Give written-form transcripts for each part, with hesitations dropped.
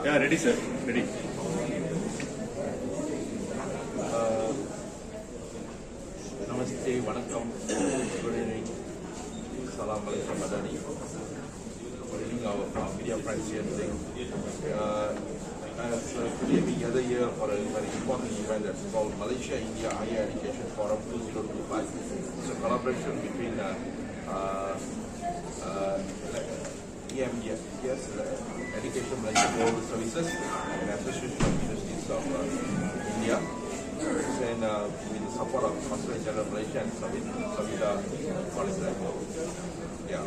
Yeah, ready, sir. Ready. Namaste, Vanakkam, good evening, Salam Alaikum Madani. Good evening, our media friends here today. Today we gather here for a very important event that's called Malaysia India Higher Education Forum 2025. It's a collaboration between EMDS, Education Malaysia Global Services, and Association of Universities of India. And with the support of Consul General Malaysia and Savita College. Yeah.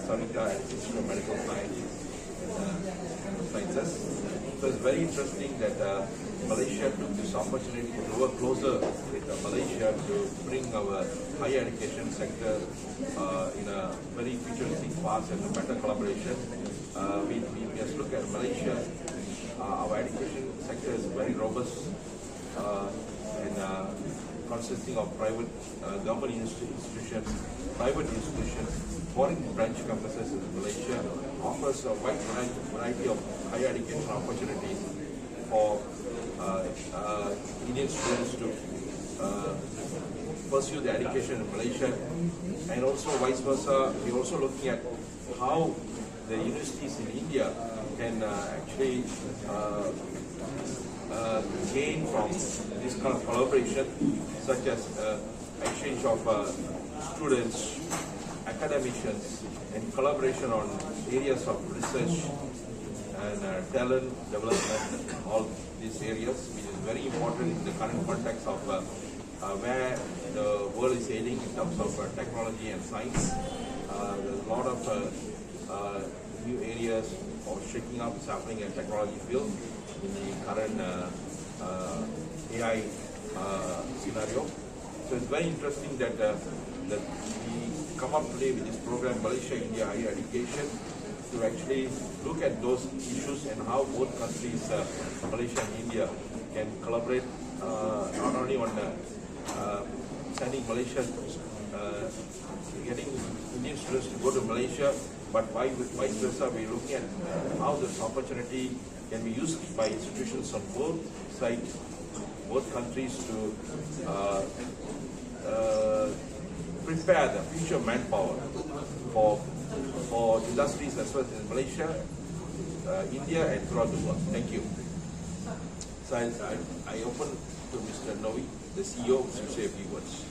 Savita and Institute of Medical Sciences. So it's very interesting that Malaysia took this opportunity to work closer with Malaysia to bring our higher education sector in a very futuristic fast and better collaboration. We just look at Malaysia. Our education sector is very robust and consisting of private government institutions, private institutions, foreign branch campuses in Malaysia, offers a wide variety of higher education opportunities for Indian students to pursue their education in Malaysia, and also vice versa. We're also looking at how the universities in India can actually gain from this kind of collaboration, such as exchange of students, academicians, and collaboration on areas of research and talent development, all these areas, which is very important in the current context of where the world is heading in terms of technology and science. There's a lot of new areas or shaking up is happening in technology field in the current AI scenario. So it's very interesting that that we come up today with this program, Malaysia India Higher Education, to actually look at those issues and how both countries, Malaysia and India, can collaborate not only on sending Malaysia, getting Indian students to go to Malaysia, but vice versa, we're looking at how this opportunity can be used by institutions on both sides, both countries, to prepare the future manpower for industries as well as in Malaysia, India, and throughout the world. Thank you. So I open to Mr. Novi, the CEO, to say a few words.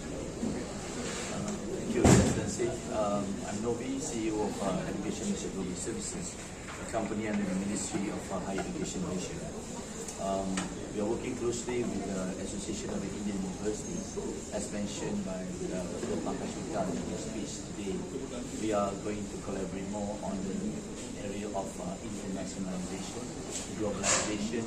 Thank you, Excellency. I'm Novi, CEO of Education Malaysia Global Services, a company under the Ministry of Higher Education Malaysia. We are working closely with the Association of Indian Universities, as mentioned by Dr. Pankaj Mittal in his speech today. We are going to collaborate more on the area of internationalization, globalization.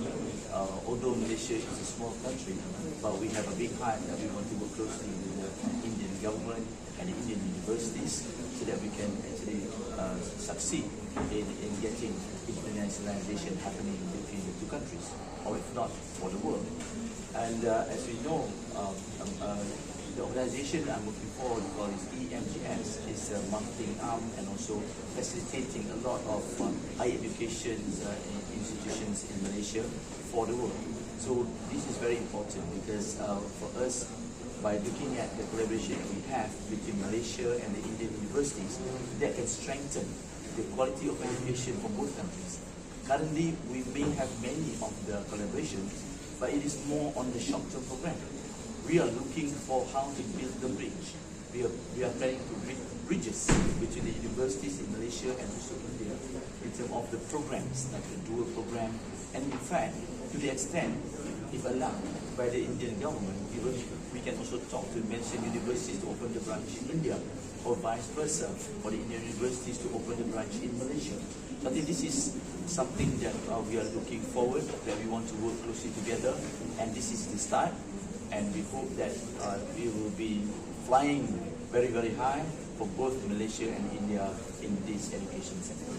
Although Malaysia is a small country, but we have a big heart that we want to work closely with the Indian government and the Indian universities so that we can actually succeed in getting internationalization happening between the two countries, or if not, for the world. And as we know, the organization I'm working for, we call it EMGS, is a marketing arm and also facilitating a lot of higher education institutions in Malaysia for the world. So this is very important because for us, by looking at the collaboration we have between Malaysia and the Indian universities, that can strengthen the quality of education for both countries. Currently, we may have many of the collaborations, but it is more on the short-term program. We are looking for how to build the bridge. We are planning to build bridges between the universities in Malaysia and also India in terms of the programs, like the dual program. And in fact, to the extent, if allowed by the Indian government, even we can also talk to Malaysian universities to open the branch in India, or vice versa, for the Indian universities to open the branch in Malaysia. So I think this is something that we are looking forward, that we want to work closely together, and this is the start, and we hope that we will be flying very, very high for both Malaysia and India in this education sector.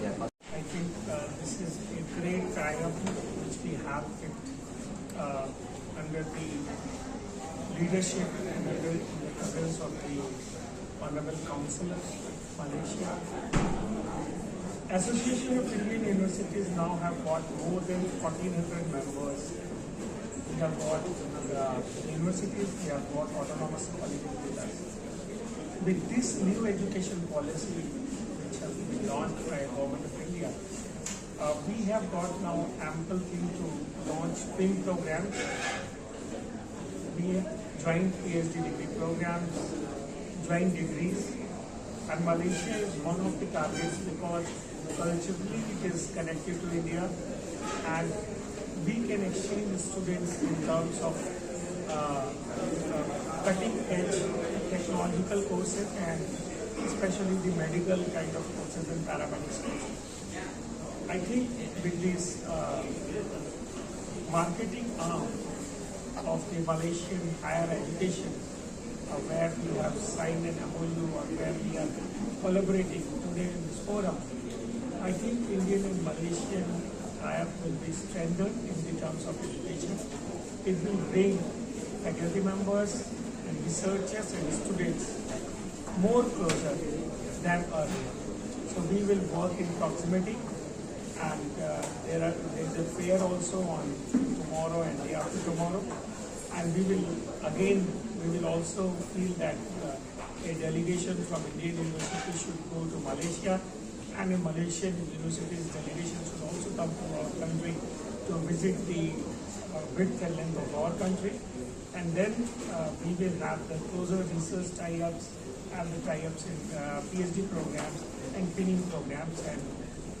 Yeah. I think this is a great triumph which we have picked under the leadership and the presence of the Honorable Council. Council of Malaysia. Association of Indian Universities now have got more than 1,400 members. We have got universities, we have got autonomous colleges with us. With this new education policy, which has been launched by Government of India, we have got now ample thing to launch PIN programs, joint PhD degree programs, joint degrees, and Malaysia is one of the targets because culturally it is connected to India, and we can exchange students in terms of cutting edge technological courses and especially the medical kind of courses and paramedics courses. I think with this marketing arm of the Malaysian higher education, where we have signed an MOU or where we are collaborating today in this forum, I think Indian and Malaysian tie-up will be strengthened in the terms of education. It will bring faculty members and researchers and students more closer than earlier. So we will work in proximity, and there is a fair also on tomorrow and day after tomorrow, and we will also feel that a delegation from Indian University should go to Malaysia, and a Malaysian university's delegation should also come to our country to visit the width and length of our country, and then we will have the closer research tie-ups and the tie-ups in PhD programs and pinning programs, and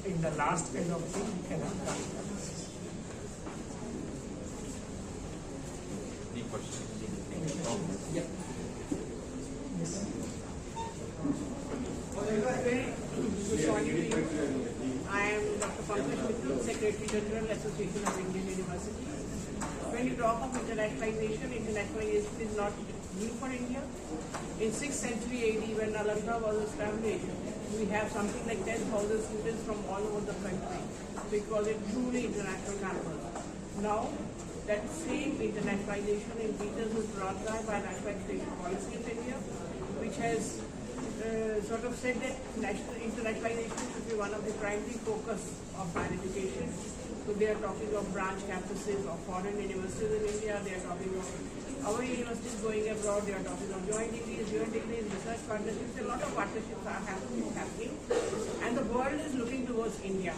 in the last phase of it, we can have transparency. Any questions? Yep. Yes. Good morning to you. I am Dr. Pankaj Mittal, Secretary General, Association of Indian Universities. When you talk of internationalization is not new for India. In 6th century AD, when Nalanda was established, we have something like 10,000 students from all over the country. We call it truly international campus. Now, that same internationalization in Peters is brought by national education policy in India, which has sort of said that national internationalization should be one of the primary focus of higher education. So they are talking of branch campuses of foreign universities in India, they are talking of our universities going abroad, they are talking of joint degrees, research partnerships. A lot of partnerships are happening, and the world is looking towards India.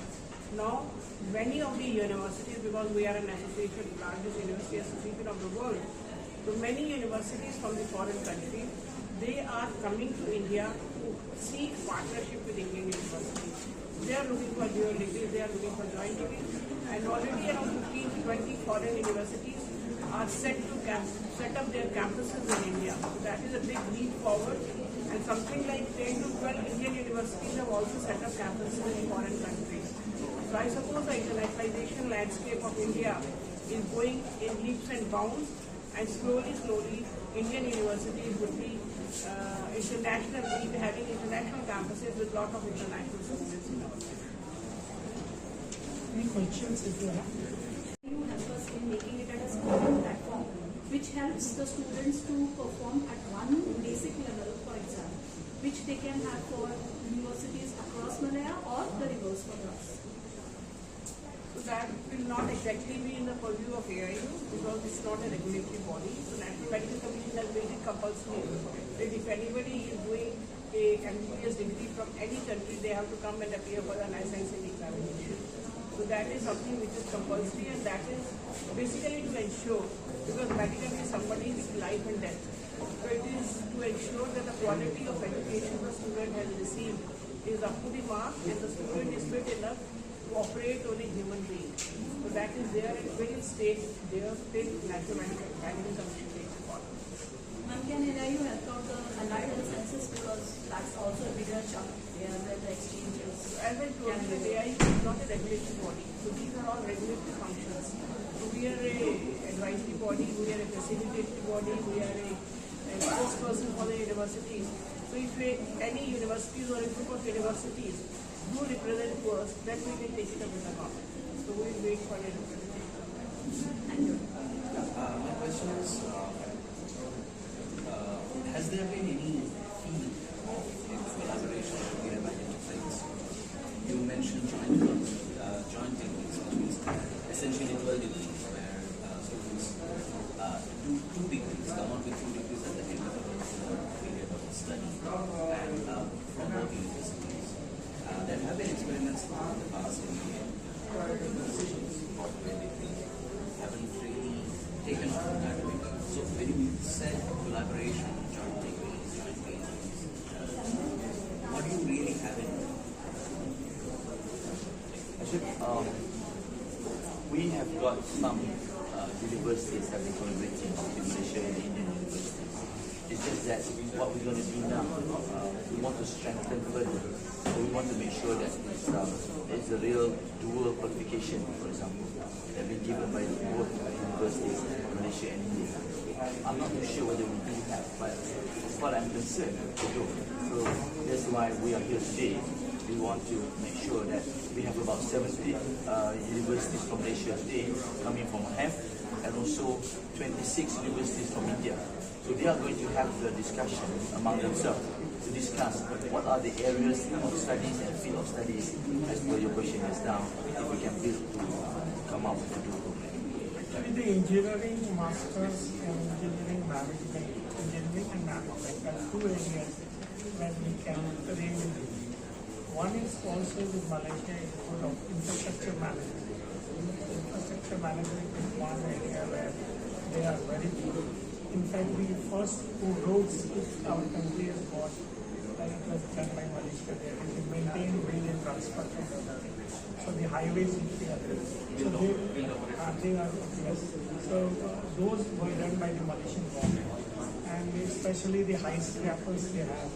Now, many of the universities, because we are an association, largest university association of the world, so many universities from the foreign countries, they are coming to India to seek partnership with Indian universities. They are looking for dual degrees, they are looking for joint degrees, and already around 15 to 20 foreign universities are set up their campuses in India. So that is a big leap forward, and something like 10 to 12 Indian universities have also set up campuses in foreign countries. So I suppose the internationalization landscape of India is going in leaps and bounds, and slowly, Indian universities would be having international campuses with a lot of international students in our country. Any questions if you have? You help us in making it as a common platform, which helps the students to perform at one basic level, for example, which they can have for universities across Malaya or the reverse for us. So that will not exactly be in the purview of AIU because it's not a regulatory body. So National Medical Commission has made it compulsory that if anybody is doing a MBBS degree from any country, they have to come and appear for the licensing examination. So that is something which is compulsory, and that is basically to ensure, because medical is somebody's life and death. So it is to ensure that the quality of education the student has received is up to the mark and the student is fit enough to operate on a human being. So that is there, and when it stays there, till National Medical Commission takes it on. Ma'am, can NIU help out the allied health sciences, because that's also a bigger chunk there where the exchanges. As I told you, the AIU is not a regulatory body. So these are all regulatory functions. So we are a advisory body, we are a facilitating body, we are a spokesperson for the universities. So if any universities or a group of universities do represent to us, then we will take it up with the government. So we will wait for a representation. Thank you. My question is, has there been any fee of mentioned joint degrees, which means essentially 12 degrees, where students do 2 degrees, come out with 2 degrees at the end of the period of study, and from both universities. There have been experiments in the past in the decisions of when degrees haven't really taken off in that way. So when you said collaboration, joint degrees, joint PhDs, what do you really have in mind? Actually, we have got some universities that have been collaborating with Malaysia and Indian universities. It's just that what we're going to do now, we want to strengthen further. So we want to make sure that it's a real dual qualification, for example, that been given by both universities, Malaysia and India. I'm not too sure whether we do have, but as far as I'm concerned, we do. So that's why we are here today. We want to make sure that we have about 70 universities from Malaysia today coming from Mahef, and also 26 universities from India. So they are going to have the discussion among themselves to discuss what are the areas of studies and field of studies, as per your question just now, if we can build to come up with a new program. Actually, the engineering masters and engineering management, engineering and management are 2 areas where we can really do. One is also with Malaysia Institute of Infrastructure Management. Infrastructure management is one area where they are very good. In fact, the first 2 roads which our country has got, it was done by Malaysia. There is a maintain, build and construction. So the highways which they are doing. So they are yes. So those were done by the Malaysian government, and especially the high scrappers they have.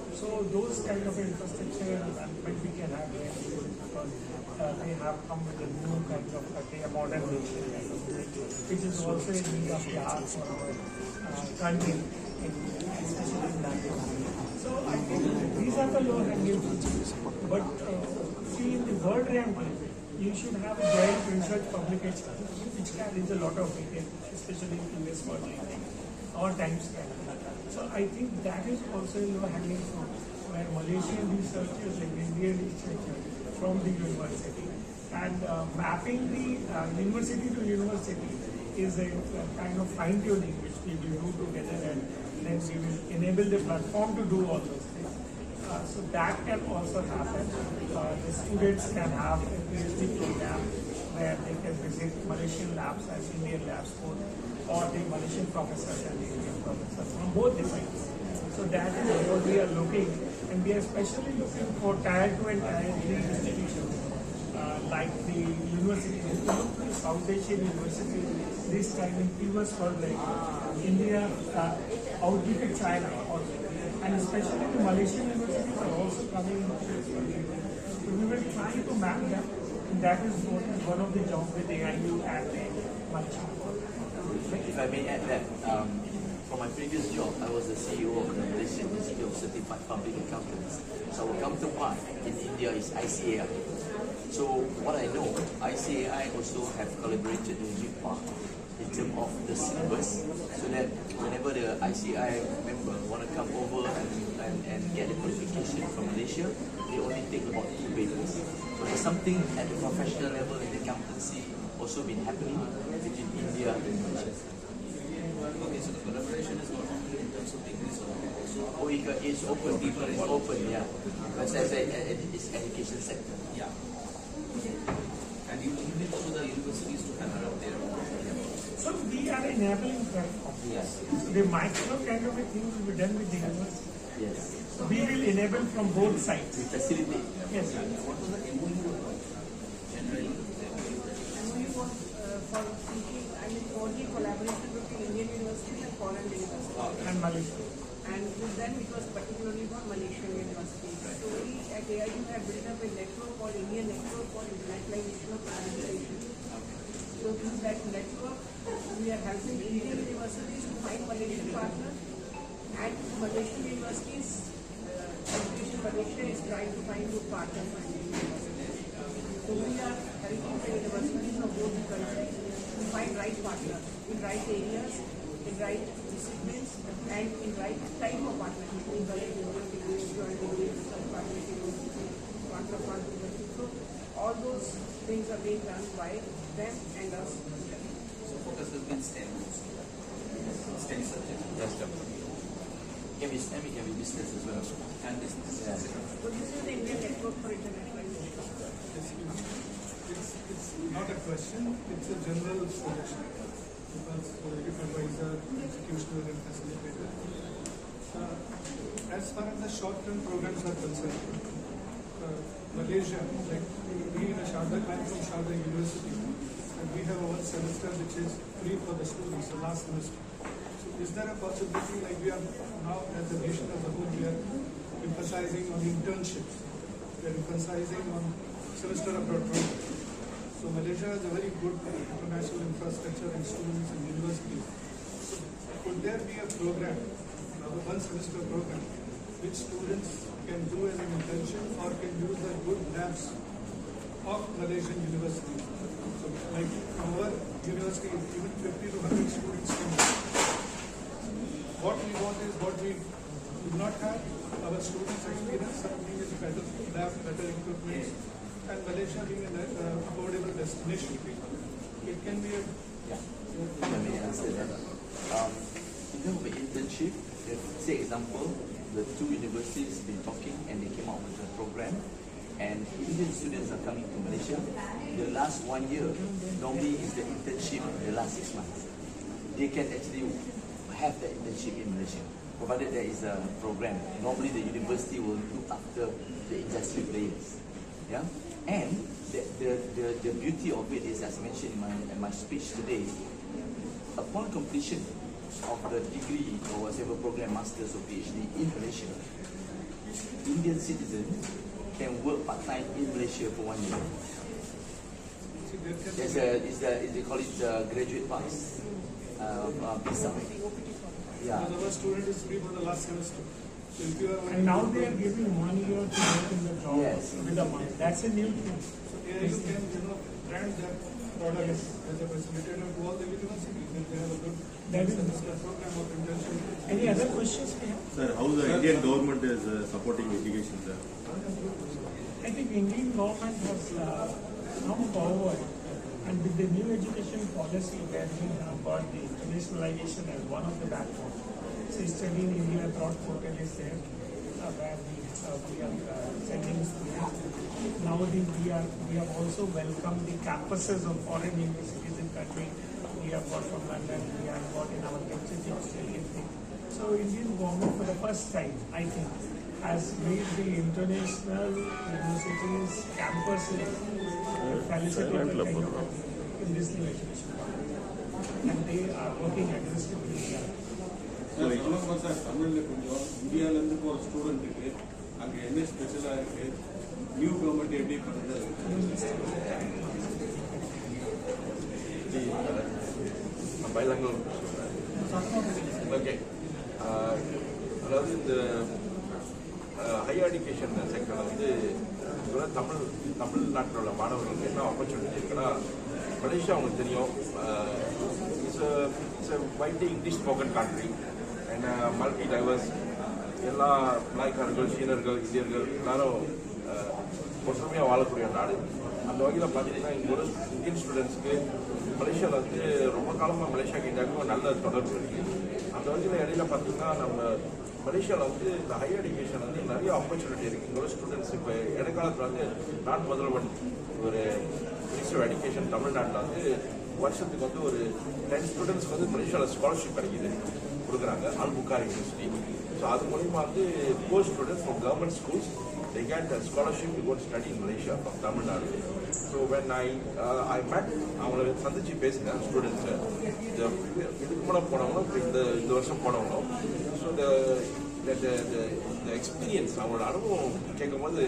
So those kind of infrastructure development we can have here, because they have come with a new kind of modern nation, which is also in need of the heart for our country, especially in that. So I think these are the low hanging fruits. But see, in the world ranking, you should have a joint research publication which carries a lot of weight, especially in this world ranking or times span. So I think that is also a low hanging fruit, where Malaysian researchers and Indian researchers from the university, and mapping the university to university is a kind of fine tuning which we will do together, and then we will enable the platform to do all those things. So that can also happen. The students can have a PhD program where they can visit Malaysian labs and Indian labs both, or the Malaysian professors and the Indian professors from both the sides. So that is what we are looking, and we are especially looking for Tier 2 and Tier 3 institutions, like the universities. If you look at South Asian universities, this time in previous world, like India outdated China also, and especially the Malaysian universities are also coming into this country. So we will try to map them, and that is what is one of the jobs with AIU and the Malaysian. If I may add that, for my previous job, I was the CEO of the Malaysian Institute of Certified Public Accountants. So our counterpart in India is ICAI. So what I know, ICAI also have collaborated with MIPA in terms of the syllabus, so that whenever the ICAI member want to come over and get the qualification from Malaysia, they only take about 2 papers. So there's something at the professional level in the accountancy also been happening between India and Malaysia. Okay, so the collaboration is not only in terms of degrees, also it's open, deeper, it's open, yeah. But as it's education sector. Yeah. And you leave it to the universities to hammer up their own. So we are enabling platform. Yes. So the micro kind of a thing will be done with the university. Yes. We will enable from both sides. We facilitate. Yes. What was the MOU generally? MOU was for seeking, for the collaboration between Indian universities and foreign universities. And Malaysia. And with them it was particularly for Malaysian universities. So we at AIU have built up a network called Indian Network for Internationalization of Collaboration. So through that network, we are helping Indian universities to find Malaysian partners, and Malaysian universities, Education Malaysia is trying to find good partners for Indian universities. So we are helping the universities of both the countries to find right partners in right areas, in right disciplines, and in right type of partnership, in joint degrees, third party degrees, contract. So things are being done by them and us. So focus has been STEM. STEM subject. Yes, definitely. Can be business as well. And business. Yeah. So this is the Indian Network for Internationalization. It's not a question, it's a general suggestion. Because advisor, executioner and facilitator. As far as the short-term programs are concerned, Malaysia, like we in a Sharda client from Sharda University, and we have one semester which is free for the students, the last semester. So is there a possibility, like we are now as a nation as a whole, we are emphasizing on internships, we are emphasizing on semester abroad programs. So Malaysia has a very good international infrastructure and students and universities. So could there be a program, a one semester program, which students can do as an internship or can use the good labs of Malaysian universities? So like our university, even 50 to 100 students can do. What we want is what we do not have, our students experience something is better lab, better equipment. And Malaysia being an affordable destination, it can be a... Yeah, let me answer that. In terms of internship, say example, the two universities been talking and they came out with a program, and Indian students are coming to Malaysia. The last 1 year normally is the internship the last 6 months. They can actually have the internship in Malaysia, provided there is a program. Normally the university will look after the industry players. Yeah, and the beauty of it is, as mentioned in my speech today, upon completion of the degree or whatever program, masters or PhD in Malaysia, Indian citizens can work part-time in Malaysia for 1 year. They call it graduate pass visa. Yeah. Because our student is free for the last semester. So if you are And now they are giving 1 year to work in the job Yes. with a month. That's a new thing. So AIU can, brand that product as a facilitator to all the universities. And they have a good That is semester program of internship. Any other questions? Sir, how the Indian government is supporting education, sir? I think Indian government has come forward, and with the new education policy where we have got the internationalization as one of the backbones. So Study in India Abroad portal is there, where we are sending students. Nowadays we have also welcomed the campuses of foreign universities in country. We have got from London, we have got in our city Australian thing. So Indian government for the first time, I think, has made the international universities campuses facilitate the kind of in this new education. And they are working aggressively here. Sir இவ்வளோ sir தமிழில் கொஞ்சம் இந்தியாவிலேருந்து போகிற ஸ்டூடெண்ட்டுக்கு அங்கே என்ன ஸ்பெஷலாக இருக்குது, நியூ கவர்மெண்ட் எப்படி பண்ணுறது? bilingual. Okay. அதாவது இந்த ஹையர் எஜுகேஷன் செக்டரில் வந்து தமிழ்நாட்டில் உள்ள மாணவர்களுக்கு என்ன ஆப்பர்ச்சுனிட்டி இருக்குன்னா, மலேசியா அவங்களுக்கு தெரியும், it's widely English spoken country and multi divorce. எல்லா மலாய்க்காரர்கள், சீனர்கள், இந்தியர்கள் எல்லாரும் ஒற்றுமையாக வாழக்கூடிய நாடு. அந்த வகையில் பார்த்தீங்கன்னா இங்கே ஒரு இந்தியன் ஸ்டூடெண்ட்ஸ்க்கு மலேசியாவில் வந்து ரொம்ப காலமாக மலேசியாவுக்கு இந்தியாவுக்கும் நல்ல தொடர்பு இருக்குது. அந்த வகையில் இடையில பார்த்தீங்கன்னா நம்ம மலேசியாவில் வந்து இந்த ஹையர் எஜுகேஷன் வந்து நிறைய ஆப்பர்ச்சுனிட்டி இருக்குது. இங்கே உள்ள ஸ்டூடெண்ட்ஸ் இப்போ இடைக்காலத்தில் வந்து நான் முதல்வன் ஒரு மினிஸ்டர் ஆஃப் எஜுகேஷன் தமிழ்நாட்டில் வந்து வருஷத்துக்கு வந்து ஒரு 10 ஸ்டூடெண்ட்ஸ்க்கு வந்து மலேசியாவில் ஸ்காலர்ஷிப் கிடைக்குது, கொடுக்குறாங்க, அல்புக்கார் யூனிவர்சிட்டி. ஸோ அது மூலிமா வந்து for students from government schools they get a scholarship to go to study in Malaysia from Tamil Nadu. So when I met அவங்களை சந்திச்சு பேசினேன் ஸ்டூடெண்ட்ஸை, இதுக்கு முன்னே போனவங்களும் இந்த வருஷம் போனவங்களும். ஸோ the experience, அவங்களோட அனுபவம் கேட்கும்போது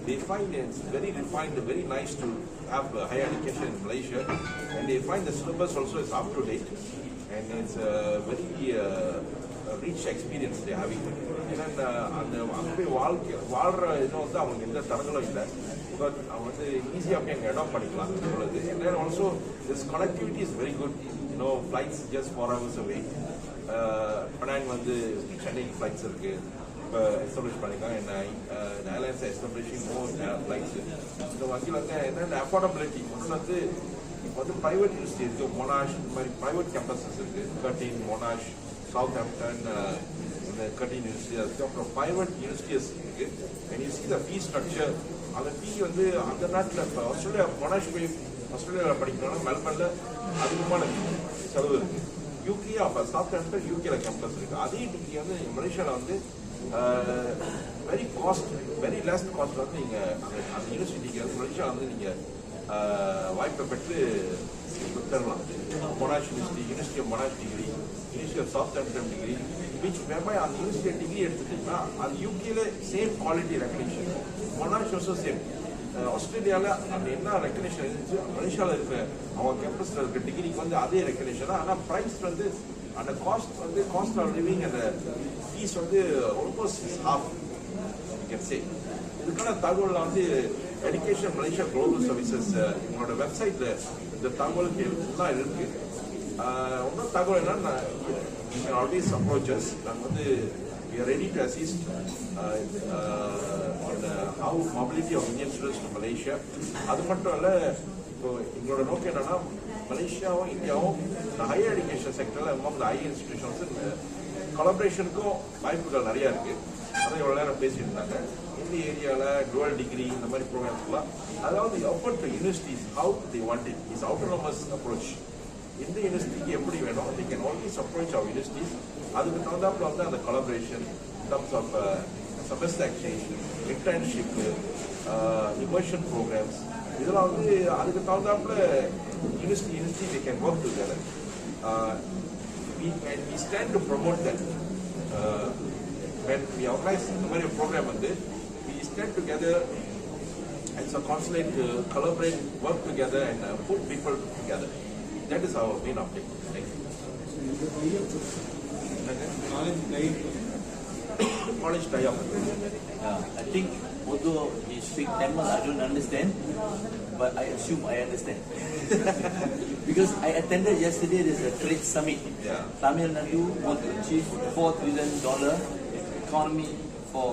they find it's very refined, very nice to have higher education in Malaysia, and they find the syllabus also is up to date, and it's a very rich experience they having. ஏன்னா அந்த அங்கே போய் வாழ்கிற இதுவும் வந்து அவங்களுக்கு எந்த தடங்களும் இல்லை. பட் அவங்க வந்து ஈஸியாக போய் அங்கே அடாப்ட் பண்ணிக்கலாம் உள்ளது. And then also this connectivity is very good. Flights just 4 hours away. பனாங் வந்து சென்னைக்கு ஃப்ளைட்ஸ் இருக்குது. எஸ்டாப்ளிஷ் பண்ணியிருக்காங்க. இந்த ஏர்லைன்ஸ் எஸ்டாப்ளிஷிங் மோர் ஃப்ளைட்ஸ். இந்த வகையில் வந்து என்னென்ன அஃபோர்டபிலிட்டி ஒன்று வந்து இப்போ வந்து ப்ரைவேட் யூனிவர்சிட்டி இருக்குது, மொனாஷ் இந்த மாதிரி ப்ரைவேட் கேம்பஸஸ் இருக்குது, கர்டின், மொனாஷ், சவுத் ஆம்ப்டன், இந்த கர்டின் யூனிவர்சிட்டி இருக்குது. அப்புறம் ப்ரைவேட் யூனிவர்சிட்டிஸ் இருக்குது. And you see the fee structure, அந்த ஃபீ வந்து அந்த நாட்டில் இப்போ ஆஸ்திரேலியா மொனாஷ் போய் ஆஸ்திரேலியாவில் படிக்கணும்னா மெல்பர்னில் அதிகமான செலவு இருக்குது. யூகே அப்போ சவுத் ஆம்ப்டன் யூகேல கேம்பஸ் இருக்குது. அதே டிகிரி வந்து மலேசியாவில் வந்து very cost, very less cost வந்து நீங்கள் அந்த யூனிவர்சிட்டிக்கு வந்து மலேசியா வந்து நீங்கள் வாய்ப்பை பெற்று பெறலாம். Monash University of Monash degree, University of Southampton degree, which whereby அந்த யூனிவர்சிட்டி டிகிரி எடுத்துட்டீங்கன்னா அது யூகேல same quality recognition, Monash also same. ஆஸ்திரேலியாவில் அந்த என்ன ரெக்கக்னிஷன் இருந்துச்சு, மலேசியாவில் இருக்க அவங்க கேம்பஸில் இருக்க டிகிரிக்கு வந்து அதே ரெக்கக்னிஷன். ஆனால் ப்ரைஸ் வந்து அந்த காஸ்ட் ஆஃப் லிவிங் அந்த ஃபீஸ் வந்து almost half you can say. இதுக்கான தகவலில் வந்து எஜுகேஷன் மலேசியா குளோபல் சர்வீசஸ் உங்களோட வெப்சைட்ல இந்த தகவலுக்கு எல்லாம் இருக்கு. இன்னும் தகவல் என்னன்னா, ஆல்வேஸ் அப்ரோச்சஸ் நாங்கள் வந்து we are ready to assist on how mobility of Indian students to Malaysia. அது மட்டும் இல்லை, இப்போ எங்களோட நோக்கம் என்னன்னா மலேசியாவும் இந்தியாவும் இந்த ஹையர் எஜுகேஷன் செக்டரில் among the higher institutions கொலாபரேஷனுக்கும் வாய்ப்புகள் நிறையா இருக்குது. அதான் இவ்வளோ நேரம் பேசிட்டு இருந்தாங்க. இந்த ஏரியாவில் டுவல் டிகிரி இந்த மாதிரி ப்ரோக்ராம்ஸ்லாம், அதாவது open to universities how they want it is autonomous approach. இந்த யூனிவர்சிட்டிக்கு எப்படி வேணும், they can always approach our universities. அதுக்கு தகுந்தாப்புல வந்து அந்த collaboration in terms of semester exchange, internship, immersion programs, இதெல்லாம் வந்து அதுக்கு தகுந்தாப்புல university they can work together. We stand to promote that. When we organize the மாதிரி program வந்து we stand together as a consulate to collaborate, work together and put people together. That is our main objective. Thank you. College tie-up. I think although he speak Tamil, I don't understand, but I assume I understand. Because I attended yesterday, there's a trade summit. Yeah. Tamil Nadu want to achieve $4 trillion economy for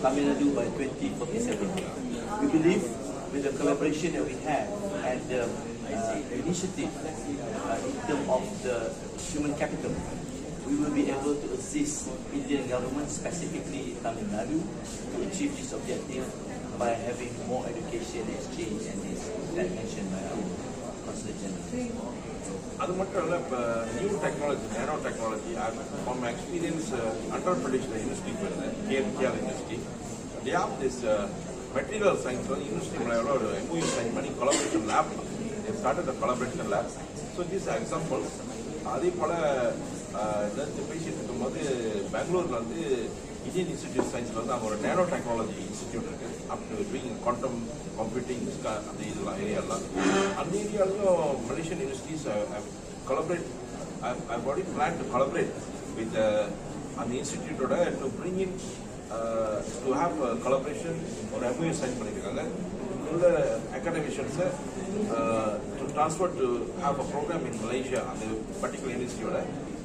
Tamil Nadu by 2047. We believe with the collaboration that we have and the initiative in terms of the human capital, we will be able to assist Indian government, specifically Tamil Nadu, to achieve this objective by having more education exchange and this that mentioned by our Consul General. அது மட்டும் இல்லை, இப்போ new technology, nano technology, from experience under production university போயிருந்தேன், KR university. They have this material science வந்து university மலையோட ஒரு MOU sign பண்ணி collaboration lab started collaboration lab. So this examples. அதே போல் பேசிட்டு இருக்கும்போது பெங்களூரில் வந்து இந்தியன் இன்ஸ்டிடியூட் சயின்ஸில் வந்து அவங்க ஒரு நேனோ டெக்னாலஜி இன்ஸ்டிடியூட் இருக்குது. Up to doing quantum computing அந்த இதெல்லாம் ஏரியாலாம், அந்த ஏரியாலையும் Malaysian universities collaborate. I've already planned to collaborate with அந்த இன்ஸ்டிடியூட்டோட to bring in to have collaboration ஒரு MOU சைன் பண்ணியிருக்காங்க. உள்ள அகாடமிஷியன்ஸை to transfer to have a program in Malaysia அந்த பர்டிகுலர் யூனிவர்சிட்டியோட.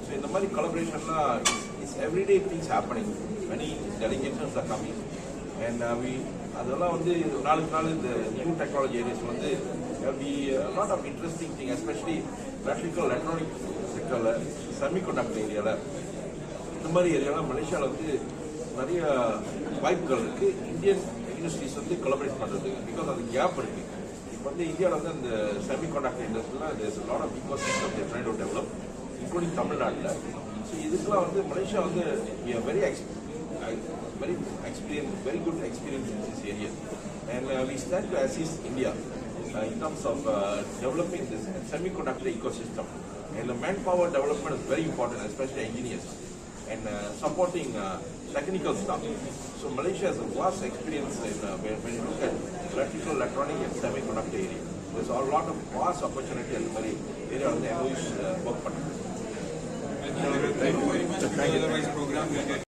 ஸோ இந்த மாதிரி collaborationலாம் it's everyday things happening. Many delegations are coming and அதெல்லாம் வந்து நாளுக்கு நாள் இந்த நியூ டெக்னாலஜி ஏரியாஸ் வந்து be a lot of interesting thing, especially electrical electronic sector, semiconductor ஏரியாவில். இந்த மாதிரி ஏரியாவில் மலேசியாவில் வந்து நிறைய வாய்ப்புகள் இருக்குது இந்தியன் யூனிவர்சிட்டிஸ் வந்து கொலாபரேட் பண்ணுறதுக்கு. பிகாஸ் அது கேப் இருக்குது. இப்போ வந்து இந்தியாவில் வந்து அந்த செமிகண்டக்டர் இண்டஸ்ட்ரியில் there's a lot of ecosystem they're trying to develop, including தமிழ்நாட்டில். ஸோ இதுக்கெல்லாம் வந்து மலேசியா வந்து very good experience in this area, and we stand to assist India in terms of developing this semiconductor ecosystem. And the manpower development is very important, especially engineers, and supporting technical staff. So Malaysia has a vast experience in when you look at electrical, electronic and semiconductor area. There's a lot of vast opportunity in the area of the MOUs work. Thank you very much. Otherwise program will get